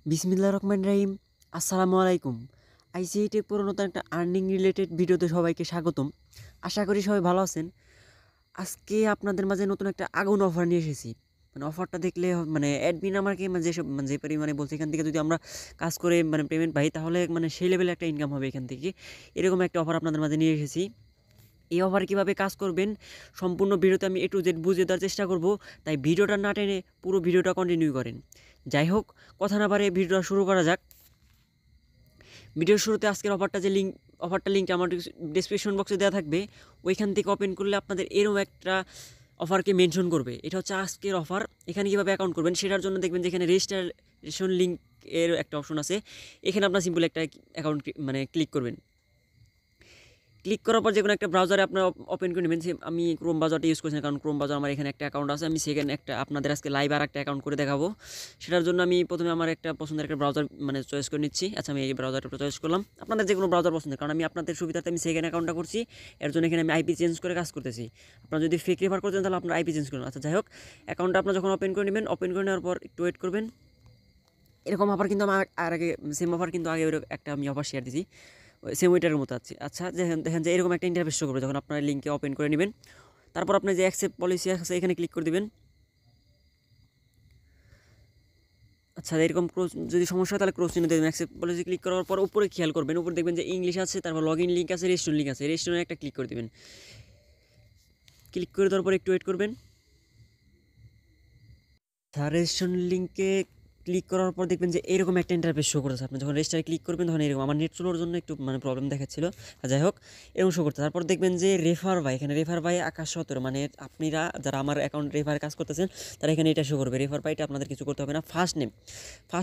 বিসমিল্লাহির রহমানির রহিম। আসসালামু আলাইকুম। আইসিআইটি পুরো নতুন একটা আর্নিং রিলেটেড ভিডিওতে সবাইকে স্বাগতম। আশা করি সবাই ভালো আছেন। আজকে আপনাদের মাঝে নতুন একটা আগুন অফার নিয়ে এসেছি। মানে অফারটা দেখলে মানে অ্যাডমিন আমাকে মানে যেসব মানে যে পরিমাণে বলছে এখান থেকে যদি আমরা কাজ করে মানে পেমেন্ট পাই তাহলে মানে সেই লেভেলে একটা ইনকাম হবে এখান থেকে। এরকম একটা অফার আপনাদের মাঝে নিয়ে এসেছি। এই অফার কীভাবে কাজ করবেন সম্পূর্ণ ভিডিওতে আমি A to Z বুঝিয়ে দেওয়ার চেষ্টা করব। তাই ভিডিওটা না টেনে পুরো ভিডিওটা কন্টিনিউ করেন। যাই হোক, কথা না বাড়িয়ে ভিডিওটা শুরু করা যাক। ভিডিওর শুরুতে আজকের অফারটা লিঙ্কটা আমার ডেসক্রিপশন বক্সে দেওয়া থাকবে। ওইখান থেকে ওপেন করলে আপনাদের এরকম একটা অফারকে মেনশন করবে। এটা হচ্ছে আজকের অফার। এখানে কীভাবে অ্যাকাউন্ট করবেন সেটার জন্য দেখবেন যে এখানে রেজিস্ট্রেশন লিঙ্ক এর একটা অপশন আছে। এখানে আপনার সিম্পল একটা অ্যাকাউন্ট মানে ক্লিক করবেন। ক্লিক করার পর যে কোনো একটা ব্রাউজারে আপনারা ওপেন করে নেবেন। আমি ক্রোম ব্রাউজারটা ইউজ করছি, কারণ ক্রোম ব্রাউজার আমার এখানে একটা অ্যাকাউন্ট আছে। আমি সেখানে একটা আপনাদের আজকে লাইভ আর একটা অ্যাকাউন্ট করে দেখাবো। সেটার জন্য আমি প্রথমে আমার একটা পছন্দের একটা ব্রাউজার মানে চয়েস করে নিচ্ছি। আচ্ছা, আমি এই ব্রাউজারটা চয়েস করলাম। আপনাদের যে কোনো ব্রাউজার পছন্দের, কারণ আমি আপনাদের সুবিধার্থে আমি সেখানে অ্যাকাউন্টটা করছি। এর জন্য এখানে আমি আইপি চেঞ্জ করে কাজ করতেছি। আপনারা যদি ফেক রেফার করতেন তাহলে আপনার আইপি চেঞ্জ করুন। আচ্ছা, যাই হোক, অ্যাকাউন্টটা আপনারা যখন ওপেন করে নেবেন, ওপেন করে নেওয়ার পর একটু ওয়েট করবেন। এরকম অফার কিন্তু আমার আগে সেম অফার কিন্তু আগে একটা আমি অফার শেয়ার দিয়েছি, সেম ওইটার মতো আছে। আচ্ছা, দেখেন যে এরকম একটা ইন্টারফেস শো করবে যখন আপনার লিঙ্কে ওপেন করে নেবেন। তারপর আপনি যে অ্যাকসেপ্ট পলিসি আছে এখানে ক্লিক করে দেবেন। আচ্ছা, এরকম ক্রস যদি সমস্যা হয় তাহলে ক্রস চিহ্ন দেবেন। অ্যাকসেপ্ট পলিসি ক্লিক করার পর উপরে খেয়াল করবেন, উপরে দেখবেন যে ইংলিশ আছে, তারপর লগ ইন লিঙ্ক আছে, রেজিস্ট্রেশন লিঙ্ক আছে। রেজিস্ট্রেশনে একটা ক্লিক করে দেবেন। ক্লিক করে দেওয়ার পর একটু ওয়েট করবেন। রেজিস্ট্রেশন লিঙ্কে ক্লিক করার পর দেখবেন যে এরকম একটা ইন্টারফেস শো করতেছে। আপনি যখন রেজিস্টারে ক্লিক করবেন তখন এরকম, আমার নেট স্লোর জন্য একটু মানে প্রবলেম দেখাচ্ছিল। যাই হোক, এরকম শো করতে তারপর দেখবেন যে রেফার বাই, এখানে রেফার বাই আকাশ 17, মানে আপনারা যারা আমার অ্যাকাউন্ট রেফারে কাজ করতেছেন তারা এখানে এটা শো করবে। রেফার বাইটা আপনাদের কিছু করতে হবে না। ফার্স্ট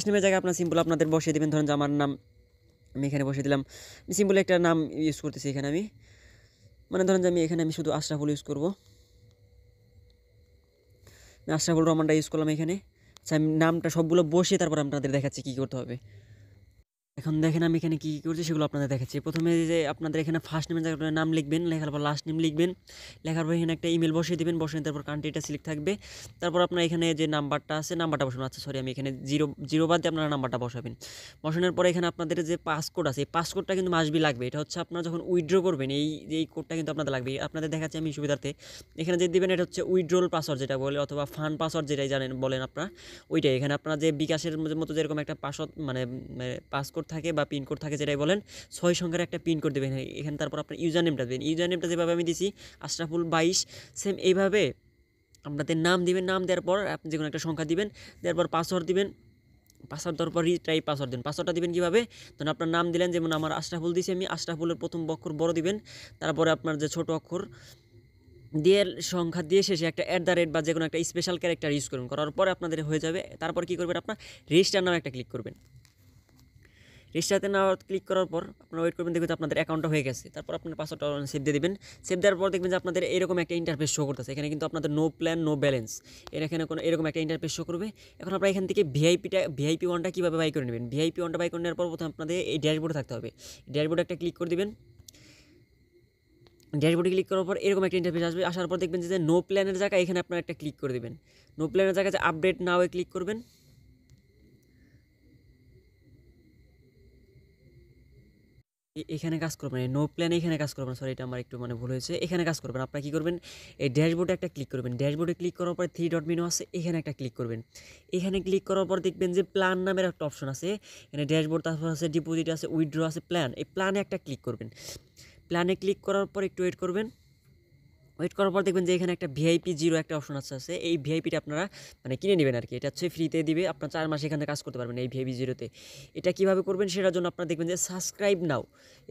নেমের জায়গায় আপনার সিম্পল আপনাদের বসিয়ে দেবেন। ধরেন যে আমার নাম আমি এখানে বসিয়ে দিলাম। আমি সিম্পল একটা নাম ইউজ করতেছি এখানে আমি, মানে ধরেন যে আমি শুধু আশরাফুল ইউজ করবো। আশরাফুল রহমানটা ইউজ করলাম এখানে। আচ্ছা, আমি নামটা সবগুলো বসিয়ে তারপর আপনাদের দেখাচ্ছি কী করতে হবে। এখন দেখেন আমি এখানে কী করছি সেগুলো আপনাদের দেখাচ্ছি। প্রথমে যে আপনাদের এখানে ফার্স্ট নেমের জায়গায় নাম লিখবেন, লেখার পর লাস্ট নেম লিখবেন। লেখার পর এখানে একটা ইমেল বসিয়ে দেবেন, বসিয়ে তারপর কান্ট্রিটা সিলেক্ট থাকবে। তারপর আপনার এখানে যে নাম্বারটা আছে নাম্বারটা বসাবেন। আচ্ছা সরি, আমি এখানে জিরো বাদ দিয়ে আপনারা নাম্বারটা বসাবেন। বসানোর পরে এখানে আপনাদের যে পাসকোড আছে এই পাসকোডটা কিন্তু মাসবি লাগবে। এটা হচ্ছে আপনারা যখন উইথড্র করবেন এই কোডটা কিন্তু আপনাদের লাগবে। আপনাদের দেখাচ্ছি আমি সুবিধার্থে। এখানে যে দেবেন এটা হচ্ছে উইথড্রল পাসওয়ার্ড যেটা বলে, অথবা ফান্ড পাসওয়ার্ড যেটাই জানেন বলেন আপনারা, ওইটাই। এখানে আপনারা যে বিকাশের মতো যেরকম একটা পাসওয়ার্ড মানে পাসকোড থাকে বা পিনকোড থাকে যেটাই বলেন, 6 সংখ্যার একটা পিনকোড দেবেন এখানে। তারপর আপনার ইউজার নেমটা দেবেন। ইউজার নেমটা যেভাবে আমি দিছি আশরাফুল 22, সেম এইভাবে আপনাদের নাম দিবেন। নাম দেওয়ার পর আপনি যে কোনো একটা সংখ্যা দিবেন, দেওয়ার পর পাসওয়ার্ড দিবেন। পাসওয়ার্ড দেওয়ার পর রিট্রাই পাসওয়ার্ড দিন। পাসওয়ার্ডটা দিবেন কীভাবে, তখন আপনার নাম দিলেন, যেমন আমার আশরাফুল দিয়েছি আমি, আশরাফুলের প্রথম অক্ষর বড় দিবেন। তারপরে আপনার যে ছোট অক্ষর দিয়ে সংখ্যা দিয়ে শেষে একটা @ বা যে কোনো একটা স্পেশাল ক্যারেক্টার ইউজ করুন। করার পরে আপনাদের হয়ে যাবে। তারপর কী করবেন, আপনার রেজিস্টার নামে একটা ক্লিক করবেন। রেজিস্টারতে না ক্লিক করার পর আপনারা ওয়েট করবেন, দেখবেন আপনাদের অ্যাকাউন্টটা হয়ে গেছে। তারপর আপনার পাসওয়ার্ডটা সেভ দিয়ে দেবেন। সেভ দেওয়ার পর দেখবেন যে আপনাদের এরকম একটা ইন্টারফেস শো করতেছে। এখানে কিন্তু আপনাদের নো প্ল্যান নো ব্যালেন্স, এখানে কোনো এরকম একটা ইন্টারফেস শো করবে। এখন আপনারা এখান থেকে ভিআইপি ওয়ানটা কীভাবে বাই করে নেবেন। ভিআইপি ওয়ানটা বাই করে নেওয়ার পর প্রথমে আপনাদের এই ড্যাশবোর্ডে থাকতে হবে। ড্যাশবোর্ডে একটা ক্লিক করে দেবেন। ড্যাশবোর্ডে ক্লিক করার পর এরকম একটা ইন্টারফেস আসবে। আসার পর দেখবেন যে নো প্ল্যানের জায়গায় এখানে আপনারা একটা ক্লিক করে দেবেন। নো প্ল্যানের জায়গায় যে আপডেট নাওয়ে ক্লিক করবেন। এখানে কাজ করবেন, নো প্ল্যানে এখানে কাজ করবেন। সরি, এটা আমার একটু মানে ভুল হয়েছে। এখানে কাজ করবেন। আপনারা কী করবেন, এই ড্যাশবোর্ডে একটা ক্লিক করবেন। ড্যাশবোর্ডে ক্লিক করার পরে 3 ডট মেনু আছে, এখানে একটা ক্লিক করবেন। এখানে ক্লিক করার পর দেখবেন যে প্ল্যান নামের একটা অপশন আছে। এখানে ড্যাশবোর্ড, তারপর আছে ডিপোজিট আছে, উইথড্র আছে, প্ল্যান। এই প্ল্যানে একটা ক্লিক করবেন। প্ল্যানে ক্লিক করার পর একটু ওয়েট করবেন। ওয়েট করার পর দেখবেন যে এখানে একটা ভিআইপি 0 একটা অপশন আছে। এই ভিআইপিটা আপনারা মানে কিনে নেবেন আর কি। এটা হচ্ছে ফ্রিতে দিবে, আপনার 4 মাস এখানে কাজ করতে পারবেন এই ভিআইপি 0তে। এটা কীভাবে করবেন সেটার জন্য আপনারা দেখবেন যে সাবস্ক্রাইব নাও,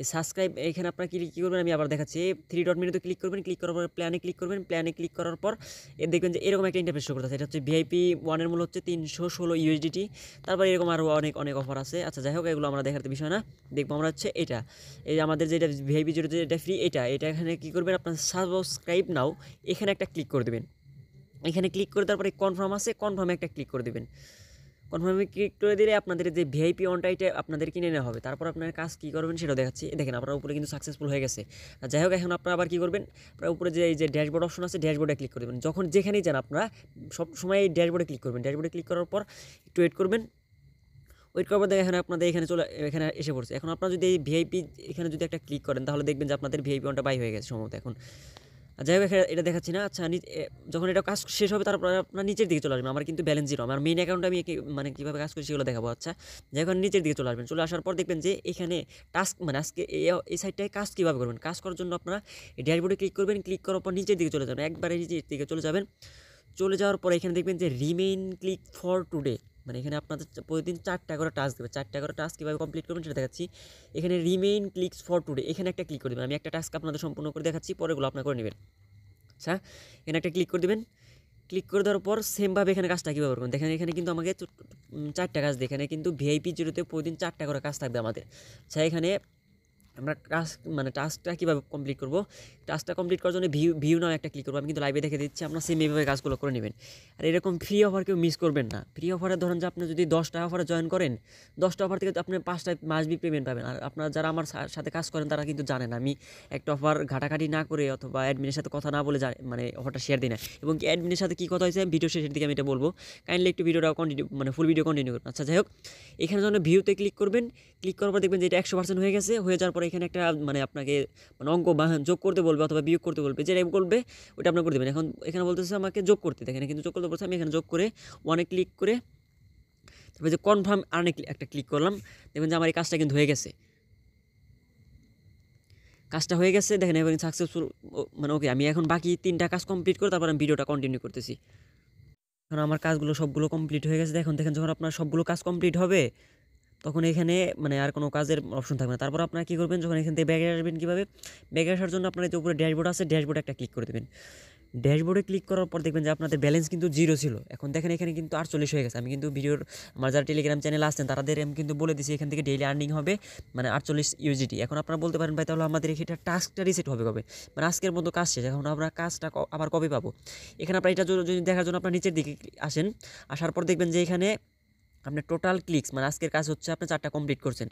এই সাবস্ক্রাইব এখানে আপনারা কী করবেন আমি আবার দেখাচ্ছি। 3 ডট মেনুতে ক্লিক করবেন। ক্লিক করার পর প্ল্যানে ক্লিক করবেন। প্ল্যানে ক্লিক করার পর দেখবেন যে এরকম একটা ইন্টারফেস শো করতেছে। এটা হচ্ছে ভিআইপি 1 এর মূল্য হচ্ছে 316 ইউএসডিটি। তারপর এরকম আরও অনেক অফার আছে। আচ্ছা যাই হোক, এগুলো আমরা দেখার বিষয় না। দেখবো আমরা হচ্ছে এটা, এই আমাদের যেটা ভিআইপি 0 যেটা ফ্রি, এটা এখানে কী করবেন, আপনার সাবস্ক্রাইব নাও এখানে একটা ক্লিক করে দেবেন। এখানে ক্লিক করে তারপরে কনফার্ম আছে, কনফার্মে একটা ক্লিক করে দেবেন। কনফার্মে ক্লিক করে দিলে আপনাদের যে ভিআইপি অনটা এটা আপনাদের কিনে নেওয়া হবে। তারপর আপনার কাজ কী করবেন সেটাও দেখাচ্ছি। দেখেন আপনার উপরে কিন্তু সাকসেসফুল হয়ে গেছে। যাই হোক, এখন আপনারা আবার কী করবেন, আপনার উপরে যে এই যে ড্যাশবোর্ড অপশন আছে ড্যাশবোর্ডে ক্লিক করে দেবেন। যখন যেখানেই যান আপনারা সব সময় এই ড্যাশবোর্ডে ক্লিক করবেন। ড্যাশবোর্ডে ক্লিক করার পর একটু ওয়েট করবেন। ওয়েট করার পর দেখেন এখানে আপনাদের এখানে এসে পড়ছে। এখন আপনারা যদি এই ভিআইপি এখানে যদি একটা ক্লিক করেন তাহলে দেখবেন যে আপনাদের ভিআইপি অনটা বাই হয়ে গেছে সম্ভবত এখন। যাই হোক এটা দেখাচ্ছি না। আচ্ছা যখন এটা কাজ শেষ হবে তারপর আপনার নিচের দিকে চলে আসবেন। আমার কিন্তু ব্যালেন্স জিরো, আমার মেইন অ্যাকাউন্টে আমি মানে কীভাবে কাজ করি সেগুলো দেখাবো। আচ্ছা যাই হোক নিচের দিকে চলে আসবেন। চলে আসার পর দেখবেন যে এখানে টাস্ক মানে আজকে এই সাইডটায় কাজ কীভাবে করবেন। কাজ করার জন্য আপনারা এই ড্যাশবোর্ডে ক্লিক করবেন। ক্লিক করার পর নিচের দিকে চলে যাবেন, একবারে নিচের দিকে চলে যাবেন। চলে যাওয়ার পরে এখানে দেখবেন যে রিমেইন ক্লিক ফর টুডে, মানে এখানে আপনাদের প্রতিদিন 4টা করে টাস্ক দেবে। 4টা করে টাস্ক কীভাবে কমপ্লিট করবেন সেটা দেখাচ্ছি। এখানে রিমেইন ক্লিকস ফর টুডে এখানে একটা ক্লিক করে দেবেন। আমি একটা টাস্ক আপনাদের সম্পূর্ণ করে দেখাচ্ছি, পরেগুলো আপনারা করে নেবেন। আচ্ছা এখানে একটা ক্লিক করে দেবেন। ক্লিক করে দেওয়ার পর সেমভাবে এখানে কাজটা কীভাবে করবেন দেখেন। এখানে কিন্তু আমাকে 4টা কাজ, এখানে কিন্তু ভিআইপি জিরোতে প্রতিদিন 4টা করে কাজ থাকবে আমাদের। আচ্ছা এখানে আমরা টাস্কটা কীভাবে কমপ্লিট করবো, টাস্কটা কমপ্লিট করার জন্য ভিউ নাও একটা ক্লিক করবো। আমি কিন্তু লাইভে দেখে দিচ্ছি, আপনার সেম এইভাবে কাজগুলো করে নেবেন। আর এরকম ফ্রি অফার কেউ মিস করবেন না। ফ্রি অফারে ধরেন যে আপনি যদি 10টা অফারে জয়েন করেন, 10টা অফার থেকে আপনি 5টা মাসবি পেমেন্ট পাবেন। আর আপনারা যারা আমার সাথে কাজ করেন তারা কিন্তু জানেন আমি একটা অফার ঘাটাঘাটি না করে অথবা অ্যাডমিনের সাথে কথা না বলে মানে অফারটা শেয়ার দিই না। এবং কি অ্যাডমিনের সাথে কী কথা হয়েছে ভিডিও শেষের দিকে আমি এটা বলবো, কাইন্ডলি একটু ভিডিওটা কন্টিনিউ ফুল ভিডিও কন্টিনিউ করুন। আচ্ছা যাই হোক এখানে যখন ভিউতে ক্লিক করবেন, ক্লিক করার পর দেখবেন যে এটা 100% হয়ে গেছে। হয়ে যাওয়ার পর এখানে একটা আপনাকে অঙ্ক যোগ করতে বলবে অথবা বিয়োগ করতে বলবে, যেটা বলবে ওটা আপনার করে দেবেন। এখন এখানে বলতেছে আমাকে যোগ করতে, দেখেন কিন্তু যোগ করতে বলছে। আমি এখানে যোগ করে 1-এ ক্লিক করে তারপরে যে কনফার্ম আর্নে একটা ক্লিক করলাম। দেখবেন যে আমার এই কাজটা কিন্তু হয়ে গেছে। কাজটা হয়ে গেছে দেখেন এবং সাকসেসফুল, মানে ওকে। আমি এখন বাকি 3টা কাজ কমপ্লিট করে তারপর আমি ভিডিওটা কন্টিনিউ করতেছি। এখন আমার কাজগুলো সবগুলো কমপ্লিট হয়ে গেছে। দেখেন যখন আপনার সবগুলো কাজ কমপ্লিট হবে তখন এখানে আর কোনো কাজের অপশন থাকবে না। তারপর আপনারা কী করবেন, যখন এখান থেকে ব্যাগে আসবেন, কীভাবে ব্যাগে আসার জন্য আপনার যে উপরে ড্যাশবোর্ড আছে, ড্যাশবোর্ডে একটা ক্লিক করে দেবেন। ড্যাশবোর্ডে ক্লিক করার পর দেখবেন যে আপনাদের ব্যালেন্স কিন্তু 0 ছিল। এখন দেখেন এখানে কিন্তু 48 হয়ে গেছে। আমি কিন্তু আমার যারা টেলিগ্রাম চ্যানেল আসছেন তাদের আমি কিন্তু বলে দিচ্ছি এখান থেকে ডেইলি আর্নিং হবে 48 ইউজিটি। এখন আপনারা বলতে পারেন ভাই তাহলে আমাদের এটা টাস্কটা রিসেট হবে কবে, আজকের মতো কাজ শেষ, এখন আমরা কাজটা আবার কবে পাবো। এখানে আপনার এটা যদি দেখার জন্য আপনার নিচের দিকে আসেন, আসার পর দেখবেন যে এখানে আপনার টোটাল ক্লিকস আজকের কাজ হচ্ছে আপনি 4টা কমপ্লিট করছেন।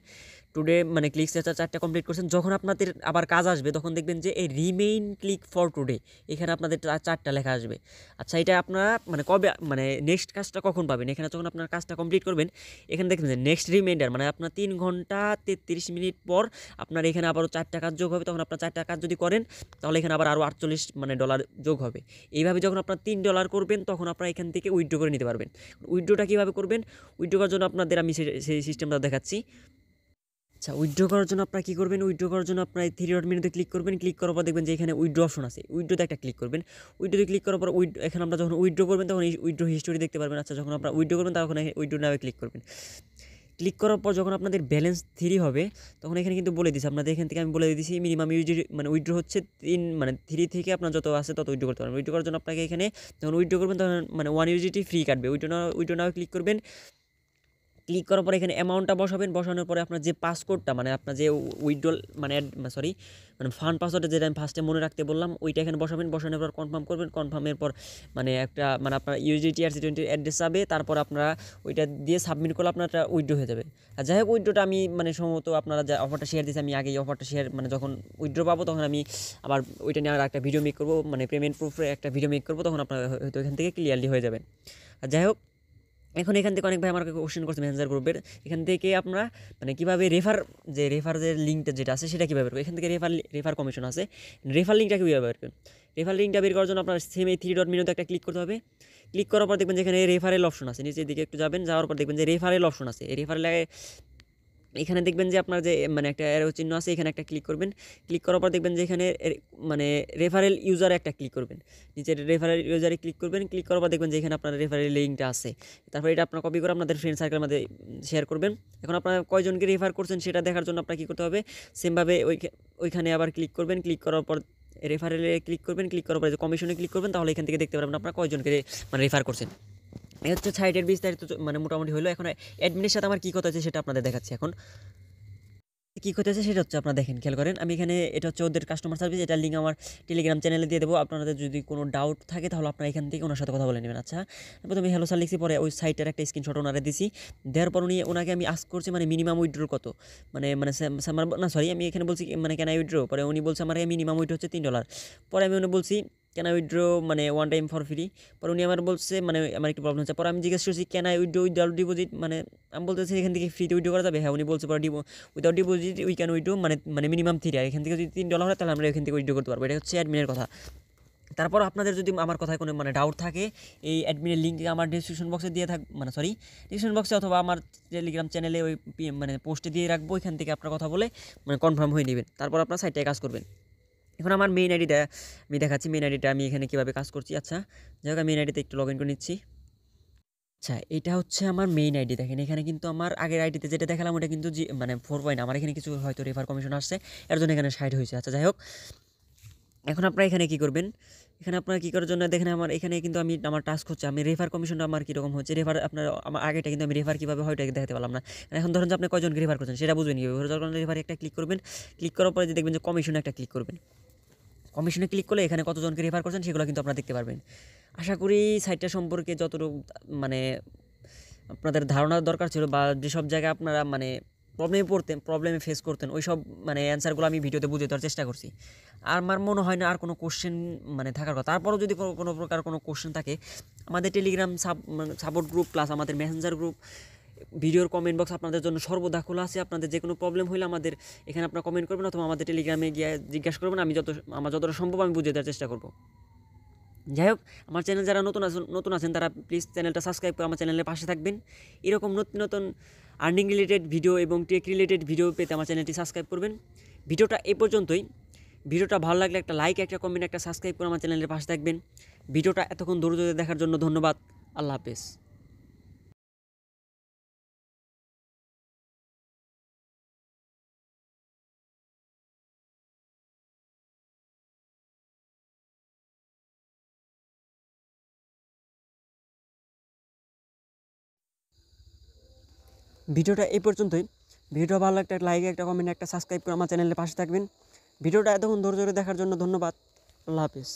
টুডে ক্লিকস 4টা কমপ্লিট করছেন। যখন আপনাদের আবার কাজ আসবে তখন দেখবেন যে এই রিমেইন ক্লিক ফর টুডে এখানে আপনাদের 4টা লেখা আসবে। আচ্ছা এটা আপনারা কবে নেক্সট কাজটা কখন পাবেন, এখানে যখন আপনার কাজটা কমপ্লিট করবেন এখানে দেখবেন যে নেক্সট রিমাইন্ডার আপনার 3 ঘন্টা 33 মিনিট পর আপনার এখানে আবারও 4টা কাজ যোগ হবে। তখন আপনার 4টা কাজ যদি করেন তাহলে এখানে আবার আরও 48 ডলার যোগ হবে। এইভাবে যখন আপনার $3 করবেন তখন আপনারা এখান থেকে উইথড্র করে নিতে পারবেন। উইথড্রটা কীভাবে করবেন, উইথড্র করার জন্য আপনাদের আমি সেই সিস্টেমটা দেখাচ্ছি। আচ্ছা উইথড্র করার জন্য আপনারা কী করবেন, উইথড্র করার জন্য আপনারা এই 3 ডট মেনুতে ক্লিক করবেন। ক্লিক করার পর দেখবেন যে এখানে উইথড্র অপশন আছে, উইথড্রতে একটা ক্লিক করবেন। উইথড্রতে ক্লিক করার পর এখানে আমরা যখন উইথড্র করবেন তখন এই উইথড্র হিস্টোরি দেখতে পারবেন। আচ্ছা যখন আপনারা উইথড্র করবেন তখন উইথড্র নামে ক্লিক করবেন। ক্লিক করার পর যখন আপনাদের ব্যালেন্স 3 হবে তখন এখানে কিন্তু বলে দিচ্ছি আপনাদের, এখান থেকে আমি বলে দিচ্ছি মিনিমাম ইউজিটি উইথড্র হচ্ছে 3 থেকে আপনার যত আছে তত উইথড্র করতে পারবেন। উইথড্র করার জন্য আপনাকে এখানে যখন উইথড্র করবেন তখন 1 ইউজিটি ফ্রি কাটবে। উইথড্র নাও ক্লিক করবেন। ক্লিক করার পরে এখানে অ্যামাউন্টটা বসাবেন। বসানোর পরে আপনার যে পাসকোডটা আপনার যে উইথড্রল ফান্ড পাসওয়ার্ডটা যেটা আমি ফার্স্টে মনে রাখতে বললাম ওইটা এখানে বসাবেন। বসানোর পর কনফার্ম করবেন। কনফার্মের পর একটা আপনার ইউজিটি আর C20 অ্যাড্রেস যাবে। তারপর আপনারা ওইটা দিয়ে সাবমিট করলে আপনার উইথড্র হয়ে যাবে। আর যাই হোক উইথড্রটা আমি সম্ভবত আপনারা যে অফারটা শেয়ার দিয়েছি আমি আগে এই অফারটা শেয়ার যখন উইথড্র পাবো তখন আমি আবার ওইটা নিয়ে আর একটা ভিডিও মেক করবো, পেমেন্ট প্রুফে একটা ভিডিও মেক করবো, তখন আপনারা হয়তো এখান থেকে ক্লিয়ারলি হয়ে যাবেন। আর যাই হোক এখন এখান থেকে অনেক ভাই আমাকে কোশ্চেন করছে মেসেঞ্জার গ্রুপের, এখান থেকে আপনারা কীভাবে রেফারের লিঙ্কটা যেটা আছে সেটা কীভাবে করবেন। এখান থেকে রেফার কমিশন আছে, রেফার লিঙ্কটা কীভাবে বের করবেন। রেফার লিঙ্কটা বের করার জন্য আপনার সেম এই 3 ডট মেনুতে একটা ক্লিক করতে হবে। ক্লিক করার পর দেখবেন যেখানে রেফারেল অপশন আছে, নিচের দিকে একটু যাবেন, যাওয়ার পর দেখবেন যে রেফারেল অপশন আছে। এই রেফারেল এখানে দেখবেন যে আপনার যে একটা অ্যারো চিহ্ন আছে, এখানে একটা ক্লিক করবেন। ক্লিক করার পর দেখবেন যে এখানে রেফারেল ইউজারে একটা ক্লিক করবেন। নিচের রেফারেল ইউজারে ক্লিক করবেন। ক্লিক করার পর দেখবেন যে এখানে আপনার রেফারেল লিঙ্কটা আছে। তারপর এটা আপনার কপি করে আপনাদের ফ্রেন্ড সার্কেলের মধ্যে শেয়ার করবেন। এখন আপনারা কয়জনকে রেফার করছেন সেটা দেখার জন্য আপনার কী করতে হবে, সেমভাবে ওইখানে আবার ক্লিক করবেন। ক্লিক করার পর রেফারেলে ক্লিক করবেন। ক্লিক করার পর কমিশনে ক্লিক করবেন, তাহলে এখান থেকে দেখতে পারবেন আপনারা কয়জনকে রেফার করছেন। এই হচ্ছে সাইটের বিস্তারিত মোটামুটি হলো। এখন অ্যাডমিনের সাথে আমার কী কথা আছে সেটা আপনাদের দেখাচ্ছি। এখন কী করতেছে সেটা হচ্ছে আপনারা দেখেন, খেয়াল করেন। আমি এখানে এটা হচ্ছে ওদের কাস্টমার সার্ভিস, এটা লিঙ্ক আমার টেলিগ্রাম চ্যানেলে দিয়ে দেবো। আপনাদের যদি কোনো ডাউট থাকে তাহলে আপনারা এখান থেকে ওনার সাথে কথা বলে নেবেন। আচ্ছা প্রথমে হ্যালো স্যার লিখছি, পরে ওই সাইটের একটা স্ক্রিনশট ওনারে দিছি। দেওয়ার পর ওনাকে আমি আস্ক করছি মিনিমাম উইথড্র কত, আমি এখানে বলছি ক্যান আই উইথড্র, পরে উনি বলছে আমার মিনিমাম উইথড্র হচ্ছে $3। পরে আমি উনি বলছি ক্যান আই উইথড্র মানে ওয়ান টাইম ফর ফ্রি। পরে উনি আমার বলছে মানে আমার একটু প্রবলেম হচ্ছে। পরে আমি জিজ্ঞেস করছি can I withdraw without deposit, মানে আমি বলতেছি এখান থেকে ফ্রিতে উইথড্র করা যাবে। হ্যাঁ, উনি বলছে পরে without deposit we can withdraw, মানে মিনিমাম 3, আর এখান থেকে যদি $3 হয় তাহলে আমরা এখান থেকে উইথড্র করতে পারবো। এটা হচ্ছে অ্যাডমিনের কথা। তারপর আপনাদের যদি আমার কথায় কোনো মানে ডাউট থাকে, এই অ্যাডমিনের লিঙ্ক আমার ডিসক্রিপশন বক্সে দিয়ে মানে ডিসক্রিপশন বক্সে অথবা আমার টেলিগ্রাম চ্যানেলে ওই মানে পোস্টে দিয়ে রাখবো। এখান থেকে আপনার কথা বলে মানে কনফার্ম হয়ে নেবেন, তারপর আপনার সাইটটায় কাজ করবেন। এখন আমার মেইন আইডিটা আমি দেখাচ্ছি, মেইন আইডিটা আমি এখানে কীভাবে কাজ করছি। আচ্ছা, যাই হোক, মেইন আইডিতে একটু লগ ইন করে নিচ্ছি। আচ্ছা, এটা হচ্ছে আমার মেইন আইডি। দেখেন এখানে কিন্তু আমার আগের আইডিতে যেটা দেখালাম ওটা কিন্তু মানে 4 আমার এখানে কিছু হয়তো রেফার কমিশন আসছে, এর জন্য এখানে 60 হয়েছে। আচ্ছা, যাই হোক, এখন আপনারা এখানে কী করবেন, এখানে আপনারা কী করার জন্য দেখেন আমার এখানে কিন্তু আমার টাস্ক হচ্ছে, আমি রেফার কমিশনটা আমার কীরকম হচ্ছে, রেফার আপনার আমার আগেটা কিন্তু আমি রেফার কীভাবে হয় ওটা দেখাতে পারলাম না। এখন ধরুন যে আপনি কয়জনকে রেফার করছেন সেটা বুঝবেন কীভাবে। যখন রেফার একটা ক্লিক করবেন, ক্লিক করার পরে যে দেখবেন যে কমিশনে একটা ক্লিক করবেন। কমিশনে ক্লিক করলে এখানে কতজনকে রেফার করছেন সেগুলো কিন্তু আপনারা দেখতে পারবেন। আশা করি সাইটটা সম্পর্কে যতটুকু মানে আপনাদের ধারণার দরকার ছিল, বা যেসব জায়গায় আপনারা মানে প্রবলেমে ফেস করতেন, ওই সব মানে অ্যান্সারগুলো আমি ভিডিওতে বুঝে দেওয়ার চেষ্টা করছি। আর আমার মনে হয় না আর কোনো কোশ্চেন মানে থাকার কথা। তারপরেও যদি কোনো প্রকার কোনো কোশ্চেন থাকে, আমাদের টেলিগ্রাম সাপোর্ট গ্রুপ প্লাস আমাদের মেসেঞ্জার গ্রুপ ভিডিওর কমেন্ট বক্স আপনাদের জন্য সর্বদা খোলা আছে। আপনাদের যে কোনো প্রবলেম হলে আমাদের এখানে আপনারা কমেন্ট করবেন অথবা আমাদের টেলিগ্রামে গিয়ে জিজ্ঞাসা করবেন। আমার যতটা সম্ভব আমি বুঝিয়ে দেওয়ার চেষ্টা করব। যাই হোক, আমার চ্যানেল যারা নতুন আছেন তারা প্লিজ চ্যানেলটা সাবস্ক্রাইব করে আমার চ্যানেলের পাশে থাকবেন। এরকম নতুন আর্নিং রিলেটেড ভিডিও এবং টেক রিলেটেড ভিডিও পেতে আমার চ্যানেলটি সাবস্ক্রাইব করবেন। ভিডিওটা এ পর্যন্তই। ভিডিওটা ভালো লাগলে একটা লাইক, একটা কমেন্ট, একটা সাবস্ক্রাইব করে আমার চ্যানেলের পাশে থাকবেন। ভিডিওটা এতক্ষণ ধৈর্য ধরে দেখার জন্য ধন্যবাদ। আল্লাহ হাফেজ। ভিডিওটা এই পর্যন্তই। ভিডিওটা ভালো লাগলে একটা লাইক, একটা কমেন্ট, একটা সাবস্ক্রাইব করে আমার চ্যানেলের পাশে থাকবেন। ভিডিওটা এতক্ষণ ধৈর্য ধরে দেখার জন্য ধন্যবাদ। আল্লাহ হাফেজ।